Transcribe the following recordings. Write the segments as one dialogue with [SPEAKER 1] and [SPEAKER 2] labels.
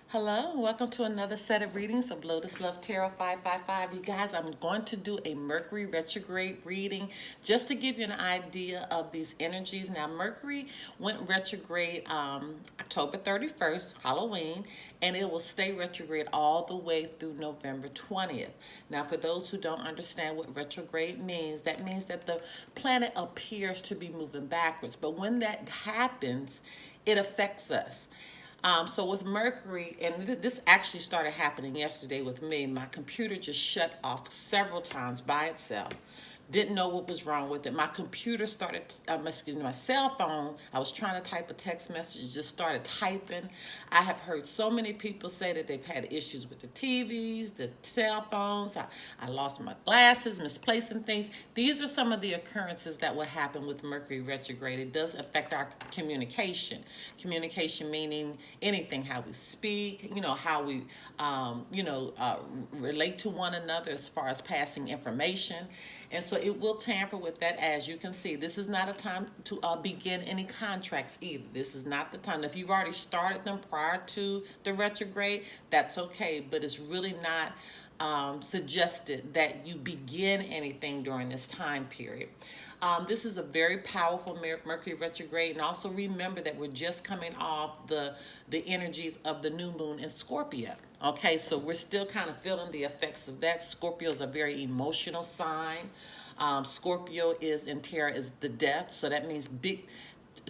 [SPEAKER 1] Hello, and welcome to another set of readings of Lotus Love Tarot 555. You guys, I'm going to do a Mercury retrograde reading just to give you an idea of these energies. Now, Mercury went retrograde October 31st, Halloween, and it will stay retrograde all the way through November 20th. Now, for those who don't understand what retrograde means, that means that the planet appears to be moving backwards. But when that happens, it affects us. So with Mercury, and this actually started happening yesterday with me, my computer just shut off several times by itself. Didn't know what was wrong with it. My computer started, my cell phone, I was trying to type a text message, just started typing. I have heard so many people say that they've had issues with the TVs, the cell phones. I lost my glasses, misplacing things. These are some of the occurrences that will happen with Mercury retrograde. It does affect our communication. Communication meaning anything, how we speak, how we, relate to one another as far as passing information. And so it will tamper with that. As you can see, this is not a time to begin any contracts either. This is not the time. If you've already started them prior to the retrograde, that's okay. But it's really not suggested that you begin anything during this time period. This is a very powerful Mercury retrograde. And also remember that we're just coming off the energies of the new moon in Scorpio. Okay, so we're still kind of feeling the effects of that. Scorpio is a very emotional sign. Scorpio is in tarot is the death. So that means big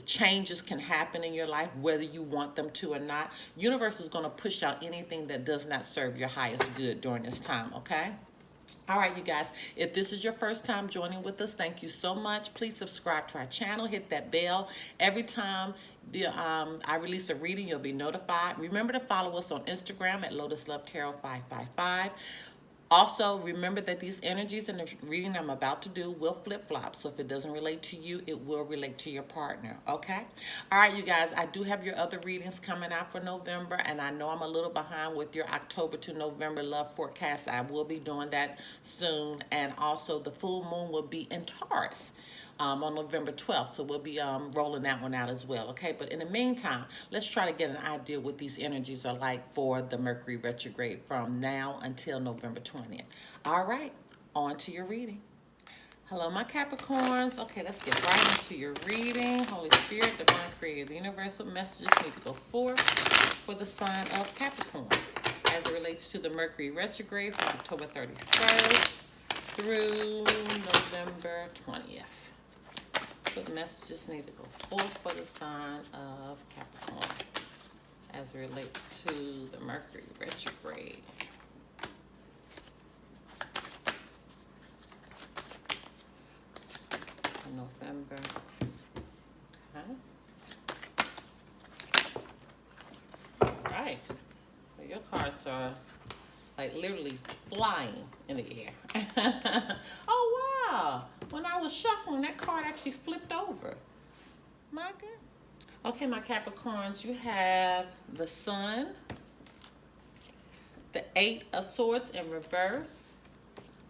[SPEAKER 1] changes can happen in your life, whether you want them to or not. Universe is going to push out anything that does not serve your highest good during this time, okay? All right, you guys, if this is your first time joining with us, thank you so much. Please subscribe to our channel, hit that bell. Every time I release a reading, you'll be notified. Remember to follow us on Instagram at Lotus Love Tarot 555. Also, remember that these energies in the reading I'm about to do will flip-flop. So if it doesn't relate to you, it will relate to your partner, okay? All right, you guys, I do have your other readings coming out for November, and I know I'm a little behind with your October to November love forecast. I will be doing that soon. And also, the full moon will be in Taurus on November 12th. So we'll be rolling that one out as well, okay? But in the meantime, let's try to get an idea what these energies are like for the Mercury retrograde from now until November 20th. All right, on to your reading. Hello, my Capricorns. Okay, let's get right into your reading. Holy Spirit, Divine Creator, the universal messages need to go forth for the sign of Capricorn as it relates to the Mercury retrograde from October 31st through November 20th. What messages need to go forth for the sign of Capricorn as it relates to the Mercury retrograde? In November. Okay. All right. So your cards are like literally flying in the air. Oh, wow. When I was shuffling, that card actually flipped over. My God. Okay, my Capricorns, you have the Sun, the Eight of Swords in reverse,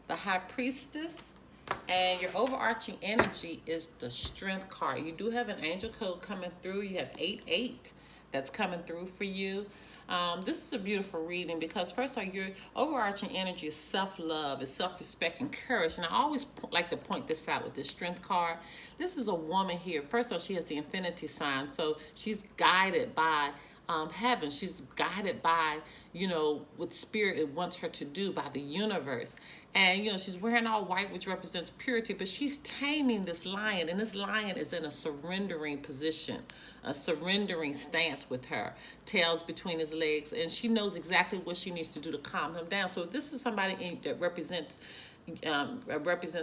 [SPEAKER 1] the High Priestess, and your overarching energy is the Strength card. You do have an angel code coming through. You have 88 that's coming through for you. This is a beautiful reading because first of all, your overarching energy is self-love, is self-respect and courage. And I always like to point this out with this Strength card. This is a woman here. First of all, she has the infinity sign. So she's guided by heaven. She's guided by, what spirit it wants her to do, by the universe. And, she's wearing all white, which represents purity, but she's taming this lion, and this lion is in a surrendering position, a surrendering stance with her, tails between his legs, and she knows exactly what she needs to do to calm him down. So if this is somebody that represents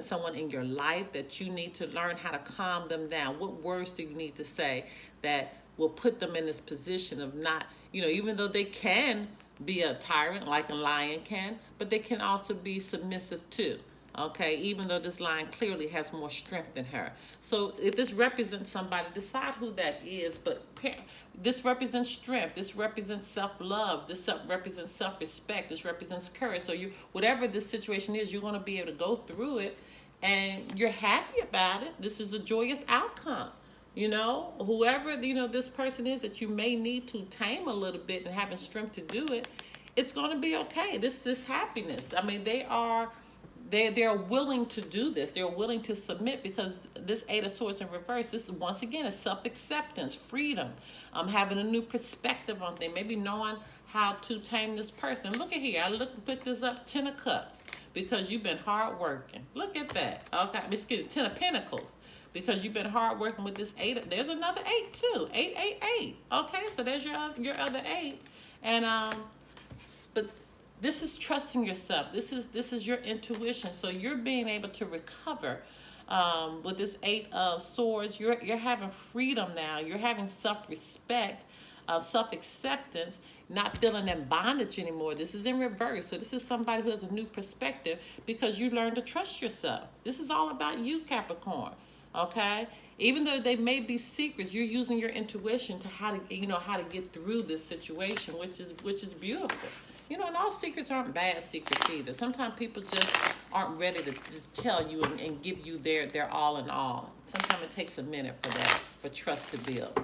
[SPEAKER 1] someone in your life that you need to learn how to calm them down, what words do you need to say that will put them in this position of not, even though they can be a tyrant like a lion can, but they can also be submissive too. Okay, even though this lion clearly has more strength than her. So if this represents somebody, decide who that is. But this represents strength. This represents self-love. This represents self-respect. This represents courage. So whatever this situation is, you're going to be able to go through it, and you're happy about it. This is a joyous outcome. You know, whoever, you know, this person is that you may need to tame a little bit and having strength to do it, it's going to be okay. This is happiness. I mean, they're willing to do this. They're willing to submit, because this Eight of Swords in reverse, this is, once again, is self-acceptance, freedom, having a new perspective on things, maybe knowing how to tame this person. Look at here. I picked this up, 10 of Cups, because you've been hard working. Look at that. Okay, excuse me, 10 of Pentacles, because you've been hard working with this eight. There's another 8 too. 888. Okay, so there's your other 8. And but this is trusting yourself. This is your intuition. So you're being able to recover with this 8 of Swords. You're having freedom now. You're having self-respect, self-acceptance, not feeling in bondage anymore. This is in reverse. So this is somebody who has a new perspective, because you learn to trust yourself. This is all about you, Capricorn. Okay, even though they may be secrets, you're using your intuition to how to get through this situation, which is beautiful. You know, and all secrets aren't bad secrets either. Sometimes people just aren't ready to tell you and give you their all in all. Sometimes it takes a minute for trust to build.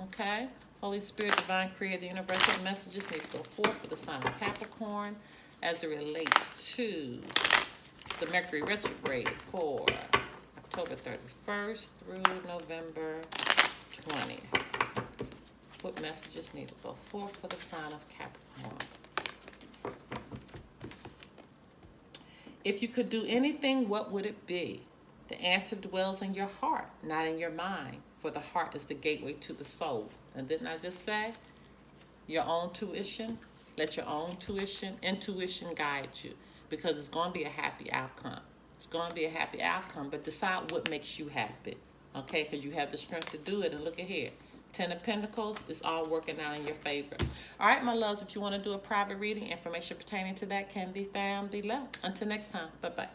[SPEAKER 1] Okay, Holy Spirit, Divine Creator, the universal messages need to go forth for the sign of Capricorn as it relates to the Mercury Retrograde for October 31st through November 20th. What messages need to go forth for the sign of Capricorn? If you could do anything, what would it be? The answer dwells in your heart, not in your mind, for the heart is the gateway to the soul. And didn't I just say? Your own tuition, let your own intuition guide you, because it's going to be a happy outcome. It's going to be a happy outcome, but decide what makes you happy, okay? Because you have the strength to do it. And look at here, 10 of Pentacles, it's all working out in your favor. All right, my loves, if you want to do a private reading, information pertaining to that can be found below. Until next time, bye-bye.